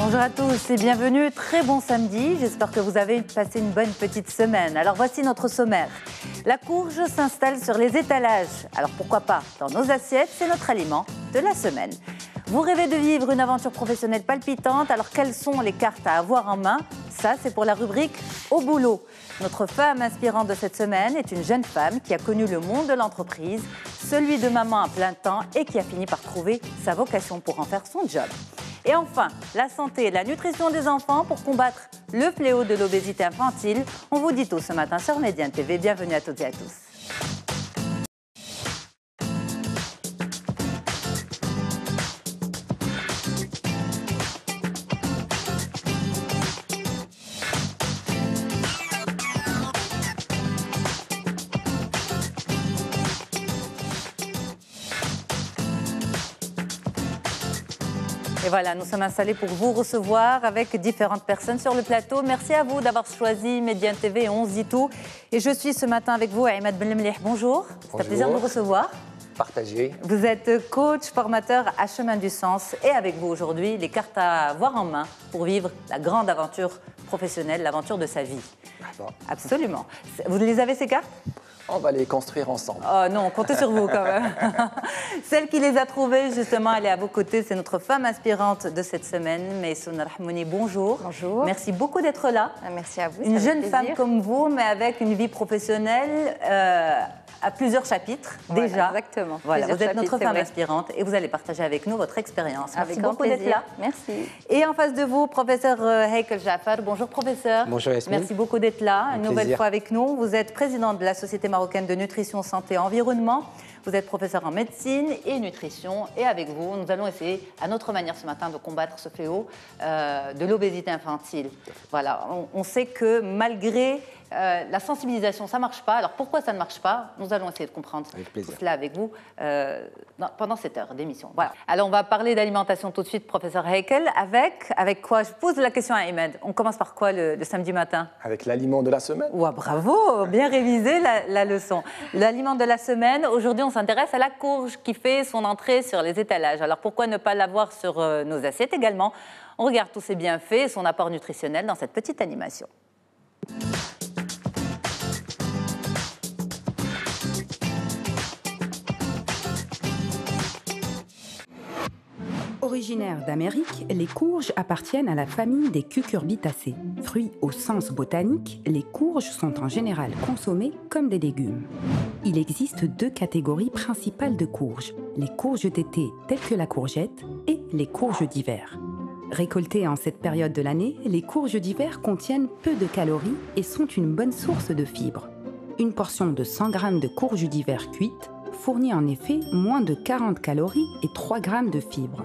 Bonjour à tous et bienvenue, très bon samedi, j'espère que vous avez passé une bonne petite semaine. Alors voici notre sommaire. La courge s'installe sur les étalages, alors pourquoi pas dans nos assiettes, c'est notre aliment de la semaine. Vous rêvez de vivre une aventure professionnelle palpitante, alors quelles sont les cartes à avoir en main? Ça, c'est pour la rubrique Au boulot. Notre femme inspirante de cette semaine est une jeune femme qui a connu le monde de l'entreprise, celui de maman à plein temps et qui a fini par trouver sa vocation pour en faire son job. Et enfin, la santé et la nutrition des enfants pour combattre le fléau de l'obésité infantile. On vous dit tout ce matin sur Médiane TV. Bienvenue à toutes et à tous. Et voilà, nous sommes installés pour vous recevoir avec différentes personnes sur le plateau. Merci à vous d'avoir choisi Médiane TV et On se dit tout. Et je suis ce matin avec vous, Ahmed Benlemlih. Bonjour. C'est un plaisir de vous recevoir. Partagez. Vous êtes coach, formateur à Chemin du Sens. Et avec vous aujourd'hui, les cartes à avoir en main pour vivre la grande aventure professionnelle, l'aventure de sa vie. Bon. Absolument. Vous les avez ces cartes ? On va les construire ensemble. Oh non, comptez sur vous quand même. Celle qui les a trouvées, justement, elle est à vos côtés. C'est notre femme inspirante de cette semaine, Maysouna Rahmouni. Bonjour. Bonjour. Merci beaucoup d'être là. Merci à vous. Une jeune femme comme vous, mais avec une vie professionnelle à plusieurs chapitres déjà. Exactement. Voilà, Plusieurs vous êtes notre chapitres, femme c'est inspirante et vous allez partager avec nous votre expérience. Merci avec grand beaucoup d'être plaisir. là. Merci. Et en face de vous, professeur Heikel Jaafar. Bonjour professeur. Bonjour Yasmine. Merci beaucoup d'être là, une nouvelle plaisir. fois avec nous. Vous êtes président de la Société marocaine de nutrition, santé et environnement. Vous êtes professeur en médecine et nutrition. Et avec vous, nous allons essayer, à notre manière ce matin, de combattre ce fléau de l'obésité infantile. Voilà, on sait que malgré la sensibilisation, ça ne marche pas. Alors pourquoi ça ne marche pas? Nous allons essayer de comprendre tout cela avec vous pendant cette heure d'émission. Voilà. Alors on va parler d'alimentation tout de suite, professeur Heikel. Avec quoi? Je pose la question à Ahmed. On commence par quoi le samedi matin? Avec l'aliment de la semaine. Ouais, bravo, bien révisé la leçon. L'aliment de la semaine, aujourd'hui on s'intéresse à la courge qui fait son entrée sur les étalages. Alors pourquoi ne pas l'avoir sur nos assiettes également? On regarde tous ses bienfaits et son apport nutritionnel dans cette petite animation. Originaires d'Amérique, les courges appartiennent à la famille des cucurbitacées. Fruits au sens botanique, les courges sont en général consommées comme des légumes. Il existe deux catégories principales de courges, les courges d'été telles que la courgette et les courges d'hiver. Récoltées en cette période de l'année, les courges d'hiver contiennent peu de calories et sont une bonne source de fibres. Une portion de 100 g de courges d'hiver cuites fournit en effet moins de 40 calories et 3 g de fibres.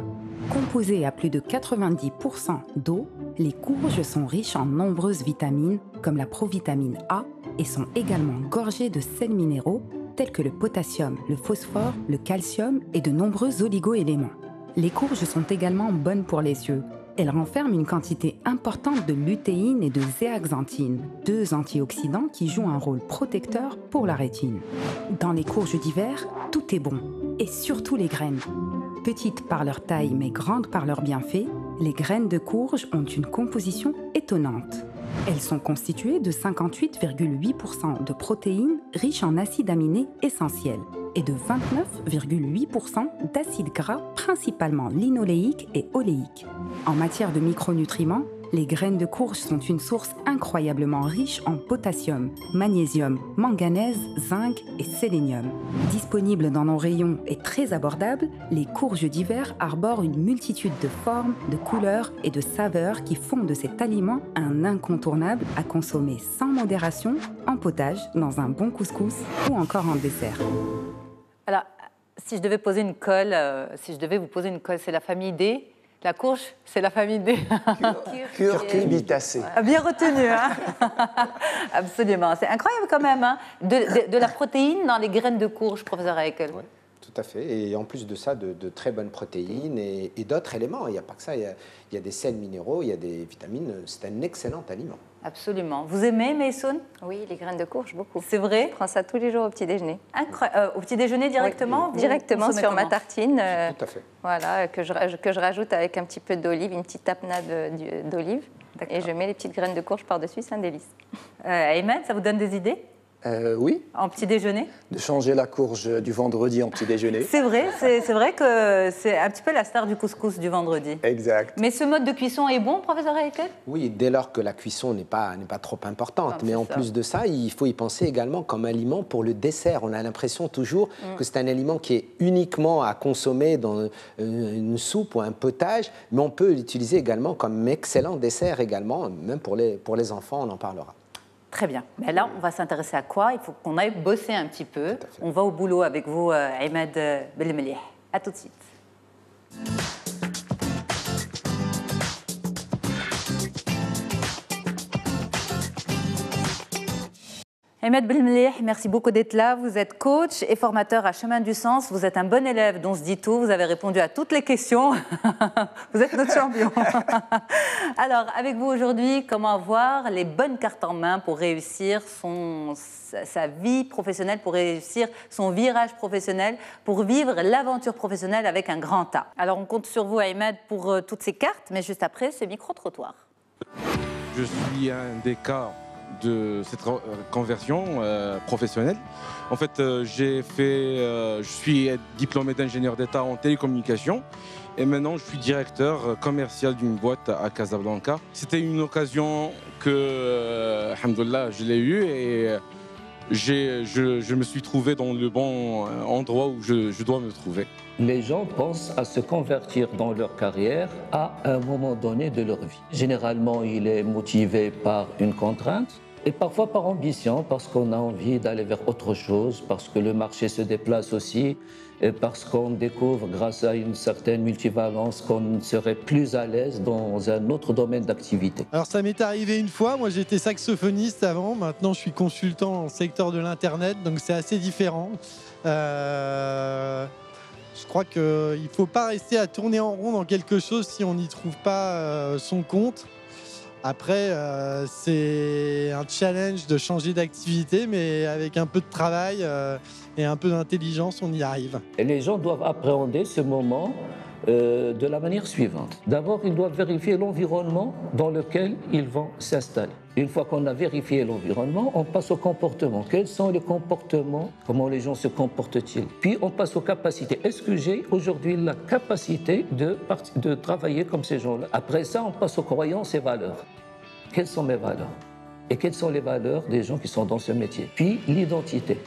Composées à plus de 90% d'eau, les courges sont riches en nombreuses vitamines comme la provitamine A et sont également gorgées de sels minéraux tels que le potassium, le phosphore, le calcium et de nombreux oligo-éléments. Les courges sont également bonnes pour les yeux. Elles renferment une quantité importante de lutéine et de zéaxanthine, deux antioxydants qui jouent un rôle protecteur pour la rétine. Dans les courges d'hiver, tout est bon, et surtout les graines. Petites par leur taille mais grandes par leurs bienfaits, les graines de courge ont une composition étonnante. Elles sont constituées de 58,8% de protéines riches en acides aminés essentiels et de 29,8% d'acides gras, principalement linoléiques et oléiques. En matière de micronutriments, les graines de courge sont une source incroyablement riche en potassium, magnésium, manganèse, zinc et sélénium. Disponibles dans nos rayons et très abordables, les courges d'hiver arborent une multitude de formes, de couleurs et de saveurs qui font de cet aliment un incontournable à consommer sans modération, en potage, dans un bon couscous ou encore en dessert. Alors, si je devais vous poser une colle, c'est la famille D. La courge, c'est la famille des... Curcubitacées. Bien retenu, hein. Absolument. C'est incroyable quand même, hein. De la protéine dans les graines de courge, professeur Heikel. Oui, tout à fait. Et en plus de ça, de très bonnes protéines et d'autres éléments. Il n'y a pas que ça. Il y a des sels minéraux, il y a des vitamines. C'est un excellent aliment. Absolument. Vous aimez, Maysoun? Oui, les graines de courge, beaucoup. C'est vrai? Je prends ça tous les jours au petit déjeuner. Au petit déjeuner directement? Oui, directement sur ma tartine. Tout à fait. Voilà, que je rajoute avec un petit peu d'olive, une petite tapenade d'olive. Et je mets les petites graines de courge par-dessus, c'est un délice. Ayman, ça vous donne des idées? Oui, En petit déjeuner? de changer la courge du vendredi en petit déjeuner. C'est vrai que c'est un petit peu la star du couscous du vendredi. Exact. Mais ce mode de cuisson est bon, professeur Heikel? Oui, dès lors que la cuisson n'est pas trop importante. Ah, mais c'est en ça. plus de ça, il faut y penser également comme aliment pour le dessert. On a l'impression toujours que c'est un aliment qui est uniquement à consommer dans une soupe ou un potage, mais on peut l'utiliser également comme excellent dessert également, même pour les enfants, on en parlera. Très bien. Mais là, on va s'intéresser à quoi? Il faut qu'on aille bosser un petit peu. Tout à fait. On va au boulot avec vous, Ahmed Belmelih. À tout de suite. Ahmed Belmelih, merci beaucoup d'être là. Vous êtes coach et formateur à Chemin du Sens. Vous êtes un bon élève dont se dit tout. Vous avez répondu à toutes les questions. Vous êtes notre champion. Alors, avec vous aujourd'hui, comment avoir les bonnes cartes en main pour réussir sa vie professionnelle, pour réussir son virage professionnel, pour vivre l'aventure professionnelle avec un grand A. Alors, on compte sur vous, Ahmed, pour toutes ces cartes, mais juste après, ce micro-trottoir. Je suis un des cas de cette conversion professionnelle. En fait, je suis diplômé d'ingénieur d'État en télécommunication et maintenant je suis directeur commercial d'une boîte à Casablanca. C'était une occasion que, alhamdoulilah, je l'ai eue et je me suis trouvé dans le bon endroit où je dois me trouver. Les gens pensent à se convertir dans leur carrière à un moment donné de leur vie. Généralement, il est motivé par une contrainte et parfois par ambition, parce qu'on a envie d'aller vers autre chose, parce que le marché se déplace aussi, et parce qu'on découvre, grâce à une certaine multivalence, qu'on serait plus à l'aise dans un autre domaine d'activité. Alors ça m'est arrivé une fois, moi j'étais saxophoniste avant, maintenant je suis consultant en secteur de l'Internet, donc c'est assez différent. Je crois qu'il ne faut pas rester à tourner en rond dans quelque chose si on n'y trouve pas son compte. Après, c'est un challenge de changer d'activité, mais avec un peu de travail et un peu d'intelligence, on y arrive. Et les gens doivent appréhender ce moment de la manière suivante. D'abord, ils doivent vérifier l'environnement dans lequel ils vont s'installer. Une fois qu'on a vérifié l'environnement, on passe au comportement. Quels sont les comportements? Comment les gens se comportent-ils? Puis on passe aux capacités. Est-ce que j'ai aujourd'hui la capacité de travailler comme ces gens-là? Après ça, on passe aux croyances et valeurs. Quelles sont mes valeurs? Et quelles sont les valeurs des gens qui sont dans ce métier? Puis l'identité.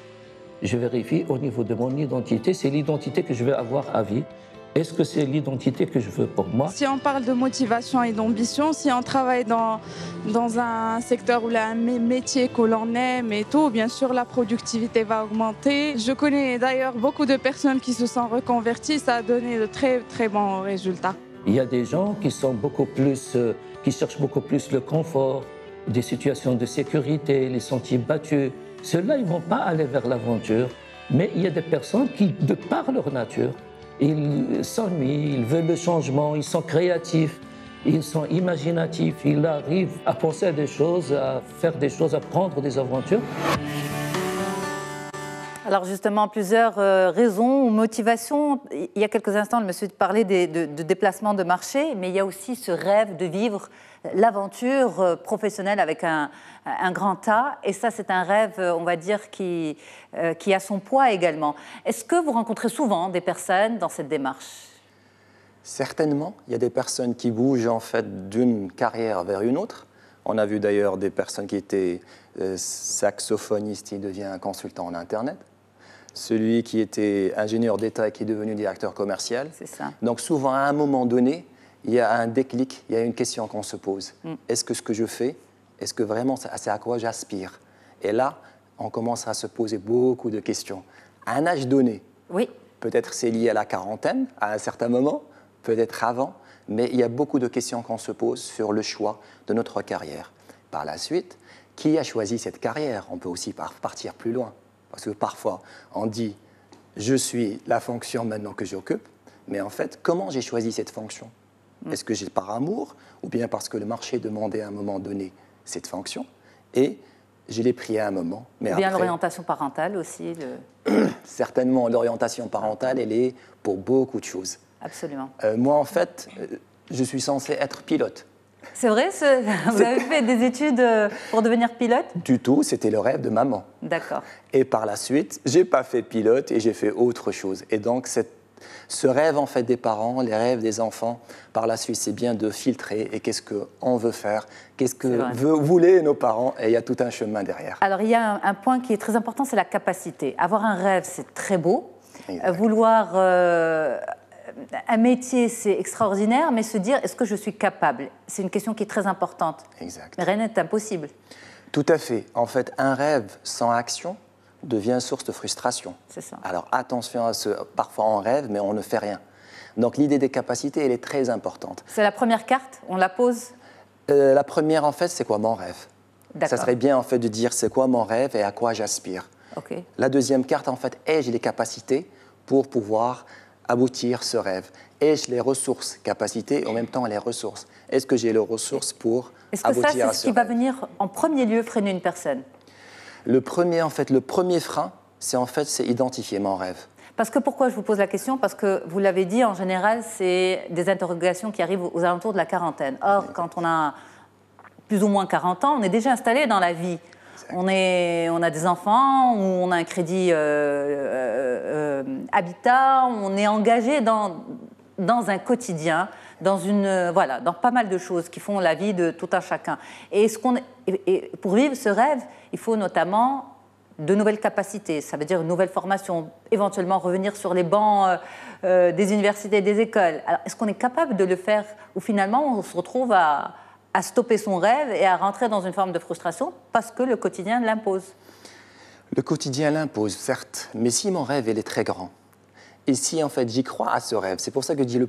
Je vérifie au niveau de mon identité, c'est l'identité que je vais avoir à vie. Est-ce que c'est l'identité que je veux pour moi? Si on parle de motivation et d'ambition, si on travaille dans un secteur où il y a un métier que l'on aime et tout, bien sûr la productivité va augmenter. Je connais d'ailleurs beaucoup de personnes qui se sont reconverties, ça a donné de très très bons résultats. Il y a des gens qui sont qui cherchent beaucoup plus le confort, des situations de sécurité, les sentiers battus. Ceux-là, ils ne vont pas aller vers l'aventure. Mais il y a des personnes qui, de par leur nature, ils s'ennuient, ils veulent le changement, ils sont créatifs, ils sont imaginatifs, ils arrivent à penser à des choses, à faire des choses, à prendre des aventures. Alors justement, plusieurs raisons ou motivations. Il y a quelques instants, le monsieur parlait de déplacement de marché, mais il y a aussi ce rêve de vivre l'aventure professionnelle avec un grand A. Et ça, c'est un rêve, on va dire, qui a son poids également. Est-ce que vous rencontrez souvent des personnes dans cette démarche? Certainement, il y a des personnes qui bougent en fait d'une carrière vers une autre. On a vu d'ailleurs des personnes qui étaient saxophonistes, qui devient consultant en Internet. Celui qui était ingénieur d'État et qui est devenu directeur commercial. C'est ça. Donc souvent, à un moment donné, il y a un déclic, il y a une question qu'on se pose. Est-ce que ce que je fais, est-ce que vraiment c'est à quoi j'aspire? Et là, on commence à se poser beaucoup de questions. À un âge donné, oui. Peut-être c'est lié à la quarantaine, à un certain moment, peut-être avant, mais il y a beaucoup de questions qu'on se pose sur le choix de notre carrière. Par la suite, qui a choisi cette carrière? On peut aussi partir plus loin. Parce que parfois, on dit « je suis la fonction maintenant que j'occupe », mais en fait, comment j'ai choisi cette fonction? Est-ce que j'ai par amour ou bien parce que le marché demandait à un moment donné cette fonction et je l'ai pris à un moment. Mais ou bien après, l'orientation parentale aussi. certainement, l'orientation parentale, elle est pour beaucoup de choses. Absolument. Moi, en fait, je suis censé être pilote. C'est vrai, vous avez fait des études pour devenir pilote? Du tout, c'était le rêve de maman. D'accord. Et par la suite, j'ai pas fait pilote et j'ai fait autre chose. Et donc, ce rêve en fait des parents, les rêves des enfants, par la suite, c'est bien de filtrer et qu'est-ce qu'on veut faire, qu'est-ce que voulaient nos parents, et il y a tout un chemin derrière. Alors, il y a un point qui est très important, c'est la capacité. Avoir un rêve, c'est très beau. Exact. Vouloir un métier, c'est extraordinaire, mais se dire, est-ce que je suis capable? C'est une question qui est très importante. Exact. Mais rien n'est impossible. Tout à fait. En fait, un rêve sans action devient source de frustration. C'est ça. Alors attention à ce, parfois on rêve, mais on ne fait rien. Donc l'idée des capacités, elle est très importante. C'est la première carte, on la pose? La première, en fait, c'est quoi mon rêve? Ça serait bien, en fait, de dire c'est quoi mon rêve et à quoi j'aspire. Okay. La deuxième carte, en fait, ai-je les capacités pour pouvoir aboutir ce rêve? Ai-je les ressources, capacités, et en même temps les ressources? Est-ce que j'ai les ressources pour aboutir à ce rêve? Est-ce que ça, c'est ce qui va venir en premier lieu freiner une personne? Le premier frein, c'est identifier mon rêve. Parce que pourquoi je vous pose la question? Parce que vous l'avez dit, en général, c'est des interrogations qui arrivent aux alentours de la quarantaine. Or, quand on a plus ou moins 40 ans, on est déjà installé dans la vie. On a des enfants, on a un crédit habitat, on est engagé dans un quotidien, dans pas mal de choses qui font la vie de tout un chacun. Et pour vivre ce rêve, il faut notamment de nouvelles capacités, ça veut dire une nouvelle formation, éventuellement revenir sur les bancs des universités et des écoles. Alors, est-ce qu'on est capable de le faire ou finalement on se retrouve à stopper son rêve et à rentrer dans une forme de frustration parce que le quotidien l'impose? Le quotidien l'impose, certes, mais si mon rêve il est très grand, et si en fait j'y crois à ce rêve, c'est pour ça que je dis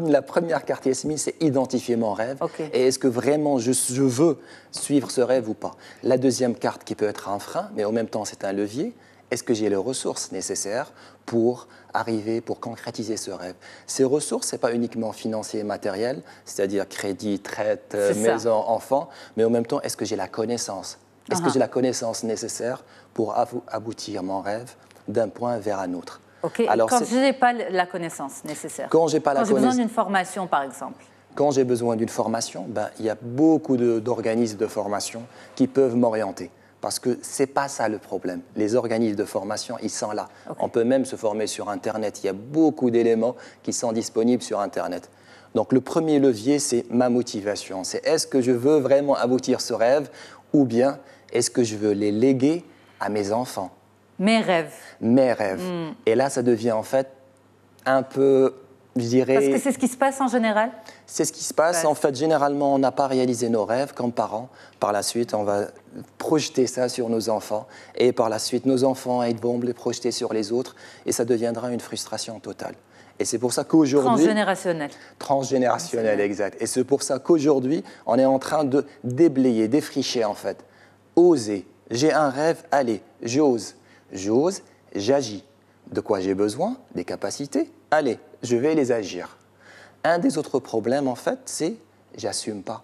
la première carte Yasmine, c'est identifier mon rêve, okay. Et est-ce que vraiment je veux suivre ce rêve ou pas. La deuxième carte qui peut être un frein, mais en même temps c'est un levier, est-ce que j'ai les ressources nécessaires pour arriver, pour concrétiser ce rêve? Ces ressources, ce n'est pas uniquement financier et matériel, c'est-à-dire crédit, traite, maison, enfant, mais en même temps, est-ce que j'ai la connaissance? Est-ce que j'ai la connaissance nécessaire pour aboutir mon rêve d'un point vers un autre? Okay. Alors, quand je n'ai pas la connaissance nécessaire, quand j'ai besoin d'une formation, par exemple. Quand j'ai besoin d'une formation, il y a beaucoup d'organismes de formation qui peuvent m'orienter. Parce que ce n'est pas ça le problème. Les organismes de formation, ils sont là. Okay. On peut même se former sur Internet. Il y a beaucoup d'éléments qui sont disponibles sur Internet. Donc le premier levier, c'est ma motivation. C'est est-ce que je veux vraiment aboutir ce rêve ou bien est-ce que je veux les léguer à mes enfants? Mes rêves. Mes rêves. Et là, ça devient en fait un peu, je dirais... Parce que c'est ce qui se passe en général? C'est ce qui se passe. En fait, généralement, on n'a pas réalisé nos rêves comme parents. Par la suite, on va projeter ça sur nos enfants. Et par la suite, nos enfants, ils vont les projeter sur les autres. Et ça deviendra une frustration totale. Et c'est pour ça qu'aujourd'hui... Transgénérationnel. Transgénérationnel, exact. Et c'est pour ça qu'aujourd'hui, on est en train de déblayer, défricher, en fait. Oser. J'ai un rêve, allez, j'ose. J'ose, j'agis. De quoi j'ai besoin? Des capacités. Allez, je vais les agir. Un des autres problèmes, en fait, c'est j'assume pas.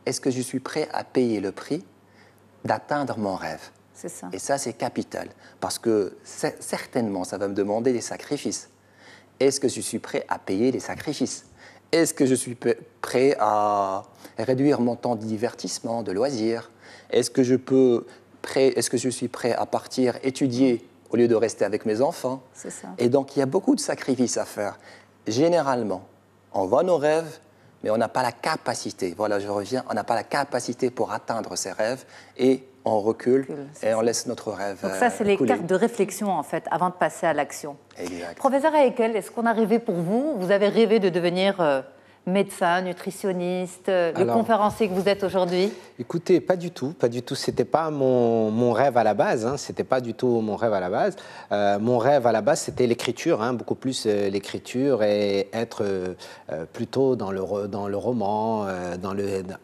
Est-ce que je suis prêt à payer le prix d'atteindre mon rêve? C'est ça. Et ça, c'est capital. Parce que certainement, ça va me demander des sacrifices. Est-ce que je suis prêt à payer les sacrifices? Est-ce que je suis prêt à réduire mon temps de divertissement, de loisirs? Est-ce que je suis prêt à partir étudier au lieu de rester avec mes enfants? C'est ça. Et donc, il y a beaucoup de sacrifices à faire. Généralement, on voit nos rêves, mais on n'a pas la capacité. Voilà, je reviens, on n'a pas la capacité pour atteindre ces rêves et on recule et on laisse notre rêve Donc ça, c'est les couler. cartes de réflexion, en fait, avant de passer à l'action. Exact. Professeur Haeckel, est-ce qu'on a rêvé pour vous? Vous avez rêvé de devenir médecin, nutritionniste, le conférencier que vous êtes aujourd'hui? Écoutez, pas du tout, pas du tout. C'était pas mon rêve à la base. C'était pas du tout mon rêve à la base. Mon rêve à la base, c'était l'écriture, beaucoup plus l'écriture et être plutôt dans le roman,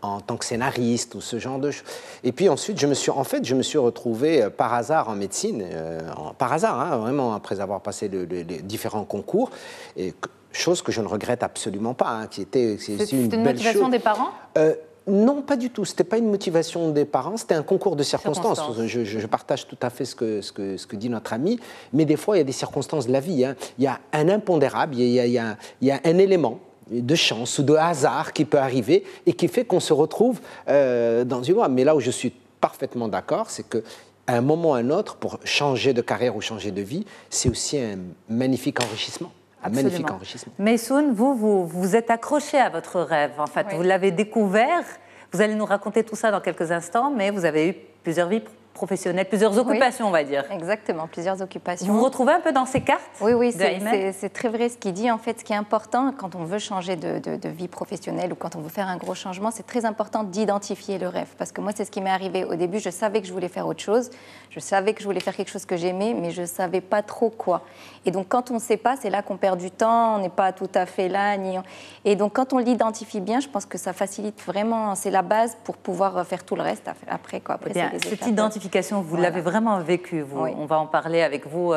en tant que scénariste ou ce genre de choses. Et puis ensuite, je me suis retrouvé par hasard en médecine, par hasard, vraiment après avoir passé les différents concours. Et chose que je ne regrette absolument pas, qui était une belle chose. C'était une motivation des parents? Non, pas du tout. Ce n'était pas une motivation des parents, c'était un concours de circonstances. Je partage tout à fait ce que dit notre ami, mais des fois, il y a des circonstances de la vie. Hein. Il y a un impondérable, il y a un élément de chance ou de hasard qui peut arriver et qui fait qu'on se retrouve dans une voie. Mais là où je suis parfaitement d'accord, c'est qu'à un moment ou à un autre, pour changer de carrière ou changer de vie, c'est aussi un magnifique enrichissement. Absolument. Magnifique enrichissement. Maysoun, vous êtes accroché à votre rêve, en fait. Oui. Vous l'avez découvert. Vous allez nous raconter tout ça dans quelques instants, mais vous avez eu plusieurs vies professionnelles, plusieurs occupations, on va dire. Exactement, plusieurs occupations. Vous vous retrouvez un peu dans ces cartes? Oui, c'est très vrai ce qu'il dit. En fait, ce qui est important quand on veut changer de vie professionnelle ou quand on veut faire un gros changement, c'est très important d'identifier le rêve. Parce que moi, c'est ce qui m'est arrivé. Au début, je savais que je voulais faire autre chose. Je savais que je voulais faire quelque chose que j'aimais, mais je ne savais pas trop quoi. Et donc, quand on ne sait pas, c'est là qu'on perd du temps, on n'est pas tout à fait là. Et donc, quand on l'identifie bien, je pense que ça facilite vraiment, c'est la base pour pouvoir faire tout le reste après. Après, bien, cette identification, vous l'avez vraiment vécue. Oui. On va en parler avec vous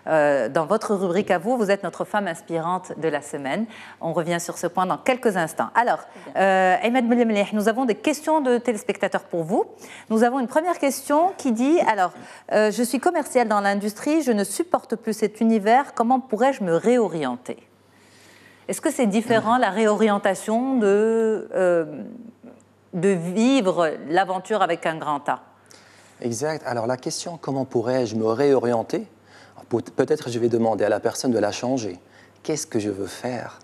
dans votre rubrique à vous. Vous êtes notre femme inspirante de la semaine. On revient sur ce point dans quelques instants. Alors, Ahmed Belemlih, nous avons des questions de téléspectateurs pour vous. Nous avons une première question qui dit, alors, je suis commerciale dans l'industrie, je ne supporte plus cet univers, comment pourrais-je me réorienter? Est-ce que c'est différent, la réorientation, de vivre l'aventure avec un grand A? Exact. Alors la question, comment pourrais-je me réorienter? Peut-être je vais demander à la personne de la changer. Qu'est-ce que je veux faire?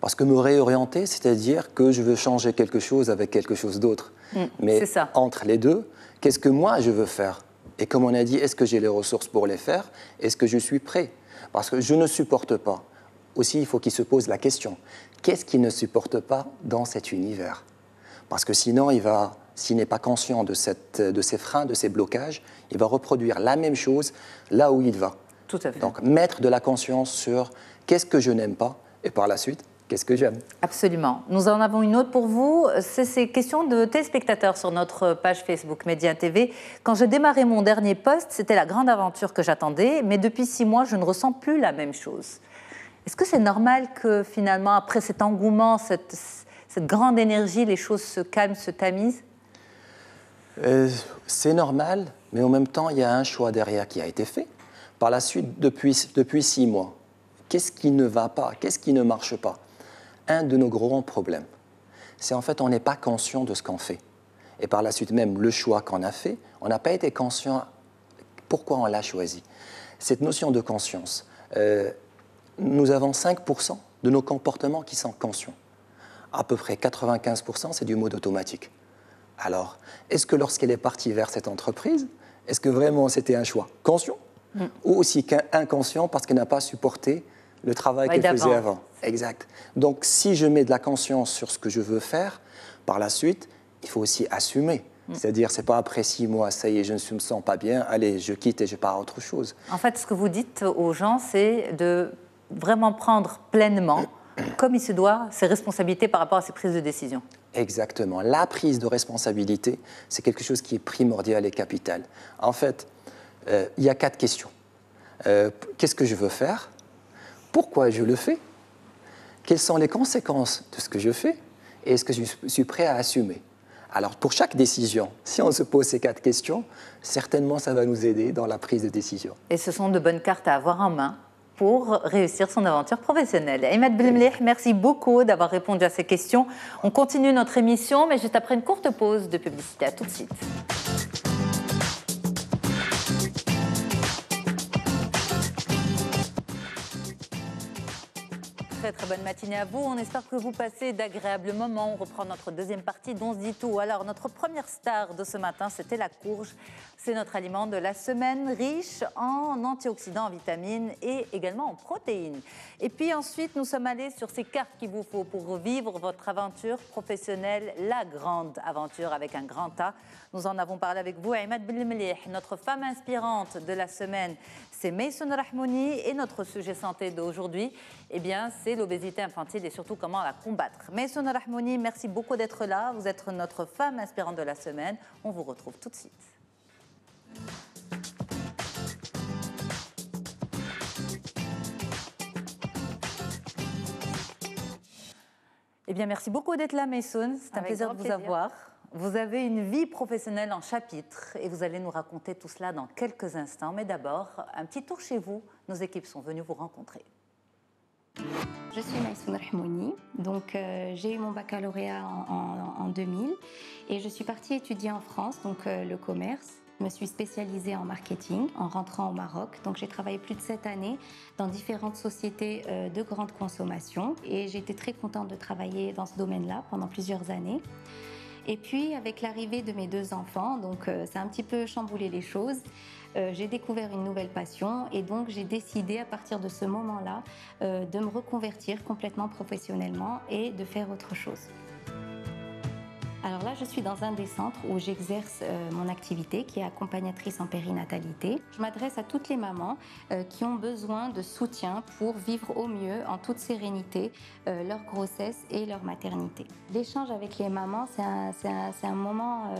Parce que me réorienter, c'est-à-dire que je veux changer quelque chose avec quelque chose d'autre. Mais entre les deux, qu'est-ce que moi je veux faire? Et comme on a dit, est-ce que j'ai les ressources pour les faire? Est-ce que je suis prêt? Parce que je ne supporte pas. Aussi, il faut qu'il se pose la question. Qu'est-ce qu'il ne supporte pas dans cet univers? Parce que sinon, s'il n'est pas conscient de ces freins, de ces blocages, il va reproduire la même chose là où il va. Tout à fait. Donc, mettre de la conscience sur qu'est-ce que je n'aime pas et par la suite, qu'est-ce que j'aime. Absolument. Nous en avons une autre pour vous. C'est ces questions de téléspectateurs sur notre page Facebook Média TV. Quand je démarrais mon dernier poste, c'était la grande aventure que j'attendais, mais depuis 6 mois, je ne ressens plus la même chose. Est-ce que c'est normal que finalement, après cet engouement, cette grande énergie, les choses se calment, se tamisent? C'est normal, mais en même temps, il y a un choix derrière qui a été fait. Par la suite, depuis 6 mois, qu'est-ce qui ne va pas? Qu'est-ce qui ne marche pas? Un de nos grands problèmes, c'est en fait, on n'est pas conscient de ce qu'on fait. Et par la suite, même le choix qu'on a fait, on n'a pas été conscient pourquoi on l'a choisi. Cette notion de conscience, nous avons 5% de nos comportements qui sont conscients. À peu près 95%, c'est du mode automatique. Alors, est-ce que lorsqu'elle est partie vers cette entreprise, est-ce que vraiment c'était un choix conscient ou aussi inconscient parce qu'elle n'a pas supporté le travail qu'elle faisait avant? Exact. Donc, si je mets de la conscience sur ce que je veux faire, par la suite, il faut aussi assumer. C'est-à-dire, ce n'est pas après 6 mois, ça y est, je ne me sens pas bien, allez, je quitte et je pars à autre chose. En fait, ce que vous dites aux gens, c'est de vraiment prendre pleinement, comme il se doit, ses responsabilités par rapport à ses prises de décision. Exactement. La prise de responsabilité, c'est quelque chose qui est primordial et capital. En fait, il y a 4 questions. Qu'est-ce que je veux faire? Pourquoi je le fais? Quelles sont les conséquences de ce que je fais? Et est-ce que je suis prêt à assumer? Alors, pour chaque décision, si on se pose ces 4 questions, certainement ça va nous aider dans la prise de décision. Et ce sont de bonnes cartes à avoir en main pour réussir son aventure professionnelle. Ahmed Belemlih, merci beaucoup d'avoir répondu à ces questions. On continue notre émission, mais juste après une courte pause de publicité. À tout de suite. Très bonne matinée à vous. On espère que vous passez d'agréables moments. On reprend notre deuxième partie d'On se dit tout. Alors, notre première star de ce matin, c'était la courge. C'est notre aliment de la semaine, riche en antioxydants, en vitamines et également en protéines. Et puis ensuite, nous sommes allés sur ces cartes qu'il vous faut pour vivre votre aventure professionnelle, la grande aventure avec un grand A. Nous en avons parlé avec vous, Ahmed Belemlih. Notre femme inspirante de la semaine, c'est Maysoun Rahmouni. Et notre sujet santé d'aujourd'hui, eh bien, c'est l'obésité infantile et surtout comment la combattre. Maysoun Rahmouni, merci beaucoup d'être là. Vous êtes notre femme inspirante de la semaine. On vous retrouve tout de suite. Eh bien, merci beaucoup d'être là, Maysoun. C'est un plaisir de vous avoir. Vous avez une vie professionnelle en chapitres et vous allez nous raconter tout cela dans quelques instants. Mais d'abord, un petit tour chez vous. Nos équipes sont venues vous rencontrer. Je suis Maïsoun Rahmouni, donc j'ai eu mon baccalauréat en 2000 et je suis partie étudier en France, donc le commerce. Je me suis spécialisée en marketing en rentrant au Maroc. Donc j'ai travaillé plus de 7 années dans différentes sociétés de grande consommation et j'ai été très contente de travailler dans ce domaine-là pendant plusieurs années. Et puis avec l'arrivée de mes 2 enfants, donc ça a un petit peu chamboulé les choses. J'ai découvert une nouvelle passion et donc j'ai décidé à partir de ce moment-là de me reconvertir complètement professionnellement et de faire autre chose. Alors là, je suis dans un des centres où j'exerce mon activité, qui est accompagnatrice en périnatalité. Je m'adresse à toutes les mamans qui ont besoin de soutien pour vivre au mieux, en toute sérénité, leur grossesse et leur maternité. L'échange avec les mamans, c'est un moment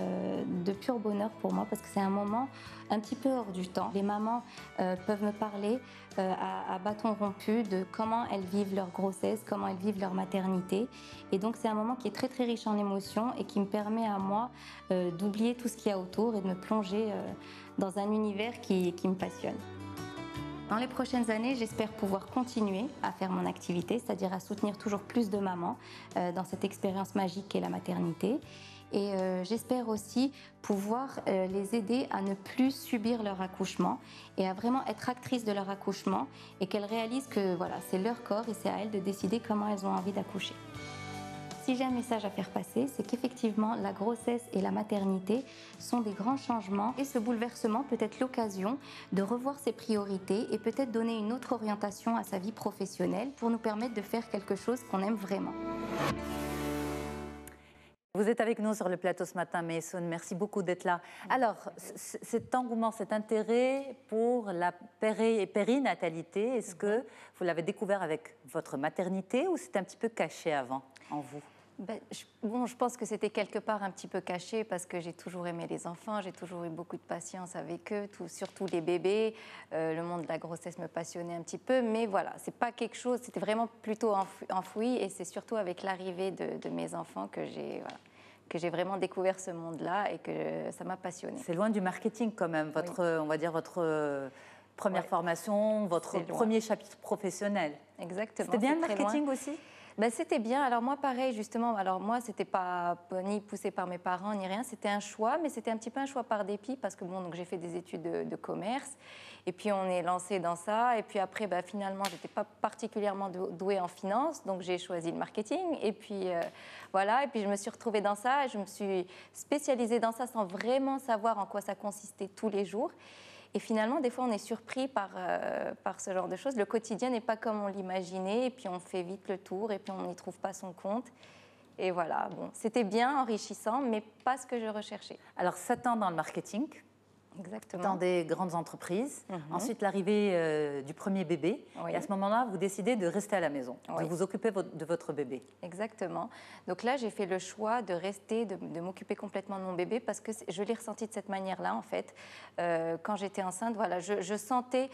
de pur bonheur pour moi parce que c'est un moment un petit peu hors du temps. Les mamans peuvent me parler à bâton rompu de comment elles vivent leur grossesse, comment elles vivent leur maternité. Et donc c'est un moment qui est très très riche en émotions et qui me permet à moi d'oublier tout ce qu'il y a autour et de me plonger dans un univers qui me passionne. Dans les prochaines années, j'espère pouvoir continuer à faire mon activité, c'est-à-dire à soutenir toujours plus de mamans dans cette expérience magique qu'est la maternité. Et j'espère aussi pouvoir les aider à ne plus subir leur accouchement et à vraiment être actrices de leur accouchement et qu'elles réalisent que voilà, c'est leur corps et c'est à elles de décider comment elles ont envie d'accoucher. Si j'ai un message à faire passer, c'est qu'effectivement, la grossesse et la maternité sont des grands changements et ce bouleversement peut être l'occasion de revoir ses priorités et peut-être donner une autre orientation à sa vie professionnelle pour nous permettre de faire quelque chose qu'on aime vraiment. Vous êtes avec nous sur le plateau ce matin, Maïsoun. Merci beaucoup d'être là. Alors, cet engouement, cet intérêt pour la périnatalité, est-ce que vous l'avez découvert avec votre maternité ou c'était un petit peu caché avant en vous ? Je pense que c'était quelque part un petit peu caché parce que j'ai toujours aimé les enfants, j'ai toujours eu beaucoup de patience avec eux, surtout les bébés. Le monde de la grossesse me passionnait un petit peu, mais voilà, c'est pas quelque chose, c'était vraiment plutôt enfoui et c'est surtout avec l'arrivée de mes enfants que j'ai vraiment découvert ce monde-là et que ça m'a passionnée. C'est loin du marketing quand même, on va dire votre première formation, votre premier chapitre professionnel. Exactement. C'était bien le marketing aussi ? C'était bien. Alors moi, pareil, justement. Alors moi, c'était pas ni poussé par mes parents ni rien. C'était un choix, mais c'était un petit peu un choix par dépit parce que donc j'ai fait des études de commerce et puis on est lancé dans ça. Et puis après, finalement, j'étais pas particulièrement douée en finance, donc j'ai choisi le marketing. Et puis voilà. Et puis je me suis retrouvée dans ça et je me suis spécialisée dans ça sans vraiment savoir en quoi ça consistait tous les jours. Et finalement, des fois, on est surpris par ce genre de choses. Le quotidien n'est pas comme on l'imaginait, et puis on fait vite le tour, et puis on n'y trouve pas son compte. Et voilà, c'était bien, enrichissant, mais pas ce que je recherchais. Alors, 7 ans dans le marketing, exactement, dans des grandes entreprises. Ensuite, l'arrivée du premier bébé. Oui. Et à ce moment-là, vous décidez de rester à la maison, de vous occuper de votre bébé. Exactement. Donc là, j'ai fait le choix de rester, de m'occuper complètement de mon bébé parce que je l'ai ressenti de cette manière-là, en fait. Quand j'étais enceinte, voilà, je sentais...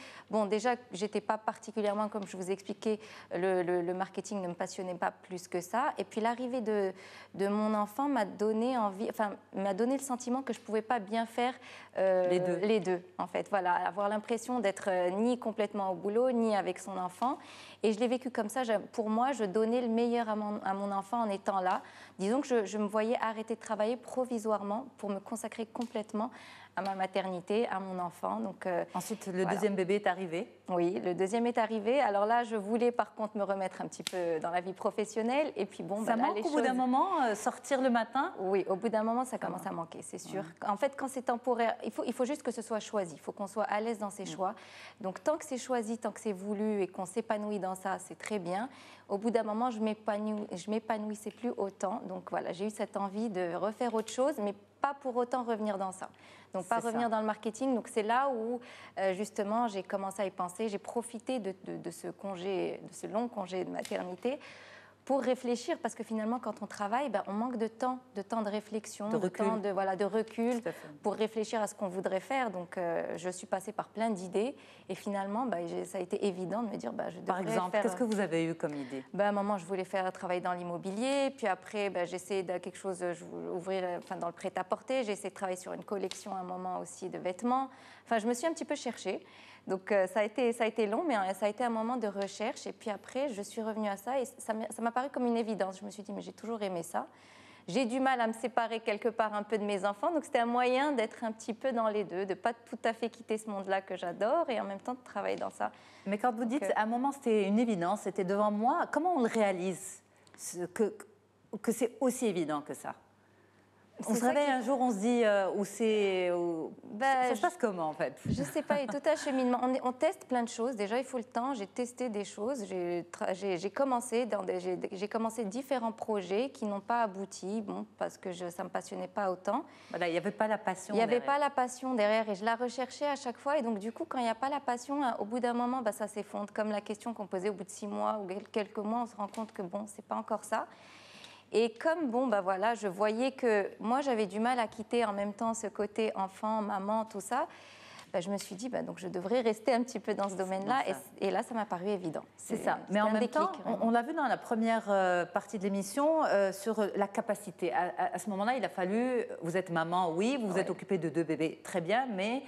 déjà, j'étais pas particulièrement, comme je vous ai expliqué, le marketing ne me passionnait pas plus que ça. Et puis l'arrivée de mon enfant m'a donné m'a donné le sentiment que je pouvais pas bien faire les deux, en fait. Voilà, avoir l'impression d'être ni complètement au boulot, ni avec son enfant. Et je l'ai vécu comme ça. Pour moi, je donnais le meilleur à mon enfant en étant là. Disons que je me voyais arrêter de travailler provisoirement pour me consacrer complètement à ma maternité, à mon enfant. Donc, ensuite, le deuxième bébé est arrivé. Oui, le deuxième est arrivé. Alors là, je voulais par contre me remettre un petit peu dans la vie professionnelle. Et puis ça manque au bout d'un moment, sortir le matin ? Oui, au bout d'un moment, ça commence à manquer, c'est sûr. En fait, quand c'est temporaire, il faut juste que ce soit choisi. Il faut qu'on soit à l'aise dans ses choix. Donc tant que c'est choisi, tant que c'est voulu et qu'on s'épanouit dans ça, c'est très bien. Au bout d'un moment, je m'épanouissais plus autant. Donc voilà, j'ai eu cette envie de refaire autre chose, mais pas pour autant revenir dans ça. Donc pas revenir dans le marketing. Donc c'est là où justement j'ai commencé à y penser. J'ai profité de ce long congé de maternité pour réfléchir, parce que finalement, quand on travaille, on manque de temps de réflexion, de recul, temps de recul pour réfléchir à ce qu'on voudrait faire. Donc, je suis passée par plein d'idées et finalement, ça a été évident de me dire, je devrais Par exemple, faire... qu'est-ce que vous avez eu comme idée? À un moment, je voulais travailler dans l'immobilier, puis après, j'ai essayé de quelque chose, je voulais ouvrir dans le prêt-à-porter, j'ai essayé de travailler sur une collection à un moment aussi de vêtements. Enfin, je me suis un petit peu cherchée. Donc, ça a été long, mais ça a été un moment de recherche. Et puis après, je suis revenue à ça et ça m'a paru comme une évidence. Je me suis dit, mais j'ai toujours aimé ça. J'ai du mal à me séparer quelque part un peu de mes enfants. Donc, c'était un moyen d'être un petit peu dans les deux, de ne pas tout à fait quitter ce monde-là que j'adore et en même temps de travailler dans ça. Mais quand vous dites, à un moment, c'était une évidence, c'était devant moi, comment on le réalise que c'est aussi évident que ça? On se réveille un jour, on se dit ça se passe comment en fait? Je ne sais pas, il y a tout un cheminement. On teste plein de choses. Déjà, il faut le temps. J'ai testé des choses. J'ai commencé différents projets qui n'ont pas abouti, parce que ça ne me passionnait pas autant. Voilà, il n'y avait pas la passion. Il n'y avait pas la passion derrière et je la recherchais à chaque fois. Et donc, du coup, quand il n'y a pas la passion, au bout d'un moment, ça s'effondre. Comme la question qu'on posait au bout de 6 mois ou quelques mois, on se rend compte que ce n'est pas encore ça. Et comme, je voyais que moi, j'avais du mal à quitter en même temps ce côté enfant, maman, tout ça, je me suis dit, donc je devrais rester un petit peu dans ce domaine-là. Et là, ça m'a paru évident. C'est ça. Mais en même temps, on l'a vu dans la première partie de l'émission, sur la capacité. À ce moment-là, il a fallu, vous êtes maman, oui, vous vous êtes occupée de 2 bébés, très bien, mais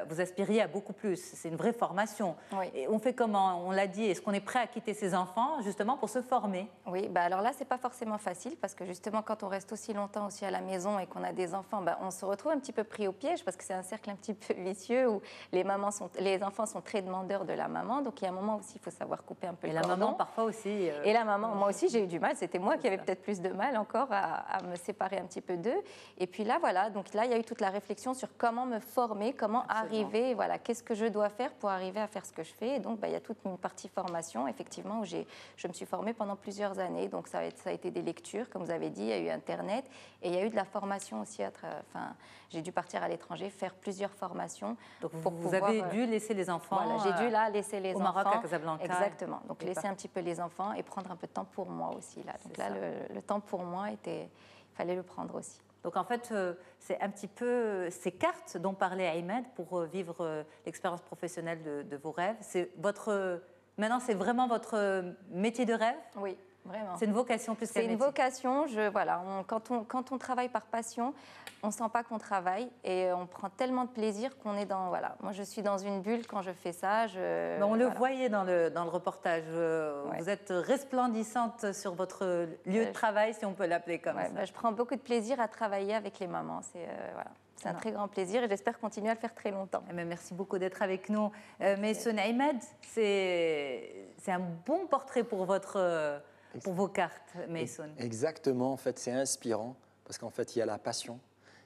vous aspiriez à beaucoup plus. C'est une vraie formation. Oui. Et on fait comment? On l'a dit, est-ce qu'on est prêt à quitter ses enfants, justement, pour se former? Oui, alors là, c'est pas forcément facile, parce que justement, quand on reste aussi longtemps aussi à la maison et qu'on a des enfants, on se retrouve un petit peu pris au piège, parce que c'est un cercle un petit peu vicieux où les enfants sont très demandeurs de la maman. Donc, il y a un moment aussi, il faut savoir couper un peu le cordon. Et la maman, parfois aussi... Et la maman, moi aussi, j'ai eu du mal. C'était moi qui avais peut-être plus de mal encore à me séparer un petit peu d'eux. Et puis là, voilà. Donc là, il y a eu toute la réflexion sur comment me former, comment arriver, qu'est-ce que je dois faire pour arriver à faire ce que je fais. Et donc, il y a toute une partie formation, effectivement, où je me suis formée pendant plusieurs années. Donc, ça a été des lectures, comme vous avez dit. Il y a eu Internet. Et il y a eu de la formation aussi. J'ai dû partir à l'étranger, faire plusieurs formations. Donc, vous avez dû laisser les enfants j'ai dû laisser les enfants. Au Maroc, à Casablanca. Exactement. Donc, laisser un petit peu les enfants et prendre un peu de temps pour moi aussi. Donc là, le temps pour moi, il fallait le prendre aussi. Donc, en fait, c'est un petit peu ces cartes dont parlait Ahmed pour vivre l'expérience professionnelle de vos rêves. Maintenant, c'est vraiment votre métier de rêve? Oui. Vraiment. C'est une vocation plus qu'un métier. C'est une vocation. Quand on travaille par passion, on ne sent pas qu'on travaille et on prend tellement de plaisir qu'on est dans... Moi, je suis dans une bulle quand je fais ça. On le voyait dans le reportage. Vous êtes resplendissante sur votre lieu de travail, si on peut l'appeler comme ça. Je prends beaucoup de plaisir à travailler avec les mamans. C'est un très grand plaisir et j'espère continuer à le faire très longtemps. Merci beaucoup d'être avec nous. Mais Ahmed, c'est un bon portrait pour vos cartes, Maysoun. Exactement, en fait, c'est inspirant parce qu'en fait, il y a la passion,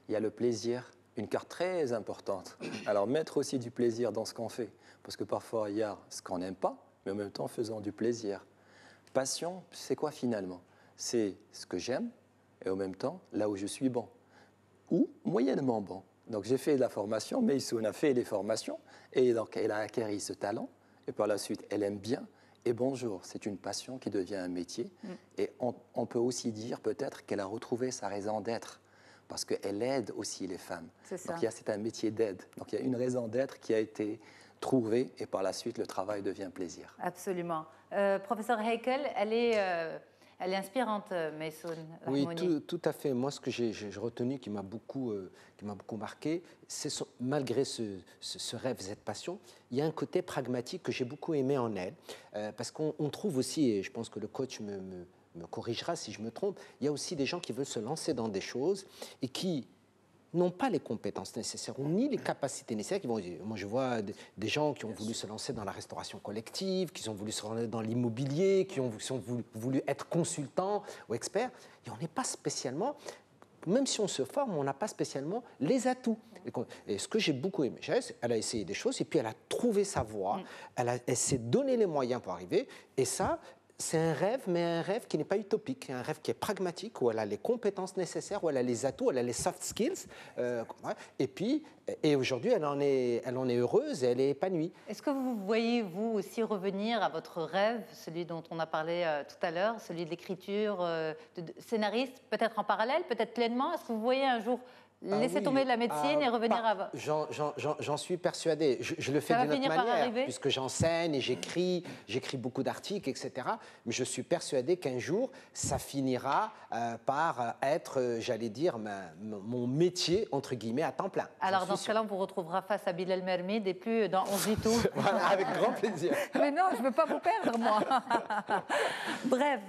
il y a le plaisir, une carte très importante. Alors, mettre aussi du plaisir dans ce qu'on fait, parce que parfois, il y a ce qu'on n'aime pas, mais en même temps, faisant du plaisir. Passion, c'est quoi finalement? C'est ce que j'aime et en même temps, là où je suis bon, ou moyennement bon. Donc, j'ai fait de la formation, Maysoun a fait des formations, et donc, elle a acquis ce talent, et par la suite, elle aime bien. Et bonjour, c'est une passion qui devient un métier. Et on peut aussi dire peut-être qu'elle a retrouvé sa raison d'être, parce qu'elle aide aussi les femmes. Donc c'est un métier d'aide. Donc il y a une raison d'être qui a été trouvée, et par la suite, le travail devient plaisir. Absolument. Professeur Heikel, elle est inspirante, Maysoun. Oui, tout à fait. Moi, ce que j'ai retenu, qui m'a beaucoup marqué, c'est malgré ce rêve, cette passion, il y a un côté pragmatique que j'ai beaucoup aimé en elle, parce qu'on trouve aussi, et je pense que le coach me corrigera si je me trompe, il y a aussi des gens qui veulent se lancer dans des choses et qui n'ont pas les compétences nécessaires ou ni les capacités nécessaires. Moi, je vois des gens qui ont voulu se lancer dans la restauration collective, qui ont voulu se lancer dans l'immobilier, qui ont voulu être consultants ou experts. Et on n'est pas spécialement, même si on se forme, on n'a pas spécialement les atouts. Et ce que j'ai beaucoup aimé, elle a essayé des choses et puis elle a trouvé sa voie, elle s'est donné les moyens pour arriver. Et ça C'est un rêve, mais un rêve qui n'est pas utopique, un rêve qui est pragmatique, où elle a les compétences nécessaires, où elle a les atouts, elle a les soft skills. Et puis, aujourd'hui, elle en est heureuse et elle est épanouie. Est-ce que vous voyez, vous aussi, revenir à votre rêve, celui dont on a parlé tout à l'heure, celui de l'écriture, de scénariste, peut-être en parallèle, peut-être pleinement? Est-ce que vous voyez un jour laisser tomber la médecine et revenir à... J'en suis persuadé. Je le fais d'une autre manière, puisque j'enseigne et j'écris beaucoup d'articles, etc. Mais je suis persuadé qu'un jour, ça finira par être, j'allais dire, mon métier, entre guillemets, à temps plein. Alors, dans ce cas-là, on vous retrouvera face à Bilal Mermid et plus dans On vit tout. Voilà, avec grand plaisir. Mais non, je ne veux pas vous perdre, moi. Bref,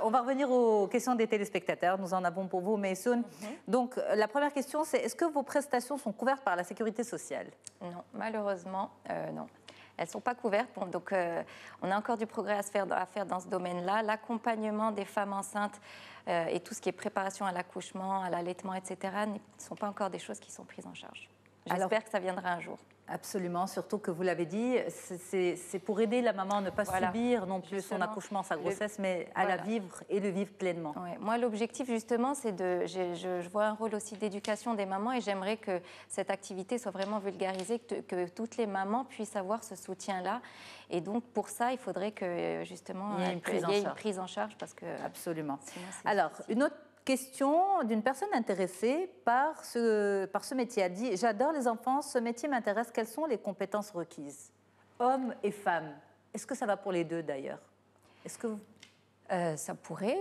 on va revenir aux questions des téléspectateurs. Nous en avons pour vous, Maysoun. Donc, la première question, c'est est-ce que vos prestations sont couvertes par la sécurité sociale? Non, malheureusement, non. Elles ne sont pas couvertes. Bon, donc, on a encore du progrès à faire dans ce domaine-là. L'accompagnement des femmes enceintes et tout ce qui est préparation à l'accouchement, à l'allaitement, etc., ne sont pas encore des choses qui sont prises en charge. J'espère que ça viendra un jour. Absolument, surtout que vous l'avez dit, c'est pour aider la maman à ne pas subir non plus son accouchement, sa grossesse, mais à la vivre et le vivre pleinement. Ouais. Moi, l'objectif, justement, c'est je vois un rôle aussi d'éducation des mamans et j'aimerais que cette activité soit vraiment vulgarisée, que toutes les mamans puissent avoir ce soutien-là. Et donc, pour ça, il faudrait que, justement, il y ait une prise en charge. Parce que, absolument. Alors, une autre question d'une personne intéressée par ce métier. Elle dit « J'adore les enfants, ce métier m'intéresse. Quelles sont les compétences requises ?» Hommes et femmes. Est-ce que ça va pour les deux d'ailleurs? Est-ce que ça pourrait,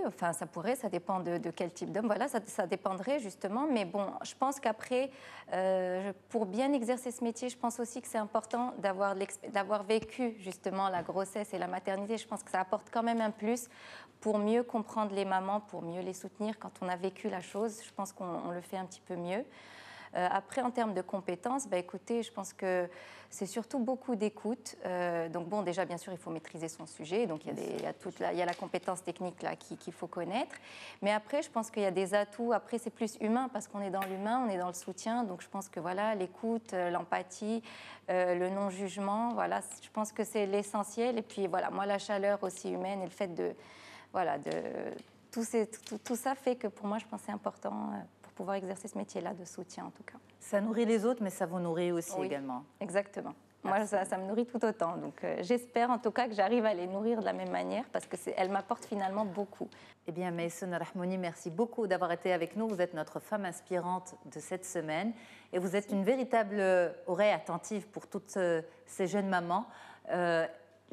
ça dépend de quel type d'homme. Voilà, ça dépendrait justement. Mais bon, je pense qu'après, pour bien exercer ce métier, je pense aussi que c'est important d'avoir vécu justement la grossesse et la maternité. Je pense que ça apporte quand même un plus pour mieux comprendre les mamans, pour mieux les soutenir. Quand on a vécu la chose, je pense qu'on le fait un petit peu mieux. Après, en termes de compétences, écoutez, je pense que c'est surtout beaucoup d'écoute. Donc bon, déjà, bien sûr, il faut maîtriser son sujet. Donc il y a la compétence technique là qu'il faut connaître. Mais après, je pense qu'il y a des atouts. Après, c'est plus humain parce qu'on est dans l'humain, on est dans le soutien. Donc je pense que voilà, l'écoute, l'empathie, le non-jugement, voilà, je pense que c'est l'essentiel. Et puis voilà, moi, la chaleur aussi humaine et le fait tout ça fait que pour moi, je pense que c'est important pouvoir exercer ce métier-là de soutien, en tout cas. Ça nourrit les autres, mais ça vous nourrit aussi également. Exactement. Moi, ça me nourrit tout autant. Donc, j'espère en tout cas que j'arrive à les nourrir de la même manière parce qu'elles m'apportent finalement beaucoup. Eh bien, Maysoun Rahmouni, merci beaucoup d'avoir été avec nous. Vous êtes notre femme inspirante de cette semaine et vous êtes une véritable oreille attentive pour toutes ces jeunes mamans.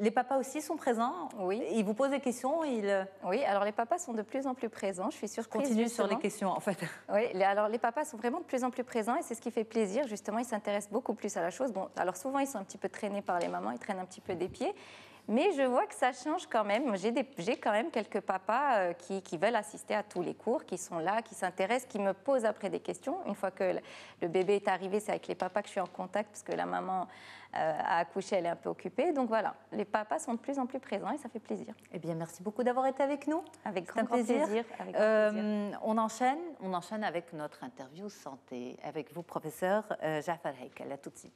Les papas aussi sont présents? Oui. Ils vous posent des questions? Oui, alors les papas sont de plus en plus présents. Je suis surprise. Continue sur les questions, en fait. Oui, alors les papas sont vraiment de plus en plus présents et c'est ce qui fait plaisir. Justement, ils s'intéressent beaucoup plus à la chose. Bon, alors souvent, ils sont un petit peu traînés par les mamans, ils traînent un petit peu des pieds. Mais je vois que ça change quand même. J'ai quand même quelques papas qui veulent assister à tous les cours, qui sont là, qui s'intéressent, qui me posent après des questions. Une fois que le bébé est arrivé, c'est avec les papas que je suis en contact parce que la maman a accouché, elle est un peu occupée. Donc voilà, les papas sont de plus en plus présents et ça fait plaisir. Eh bien, merci beaucoup d'avoir été avec nous. Avec grand plaisir. On enchaîne avec notre interview santé avec vous, professeur Jafar Heikel. À tout de suite.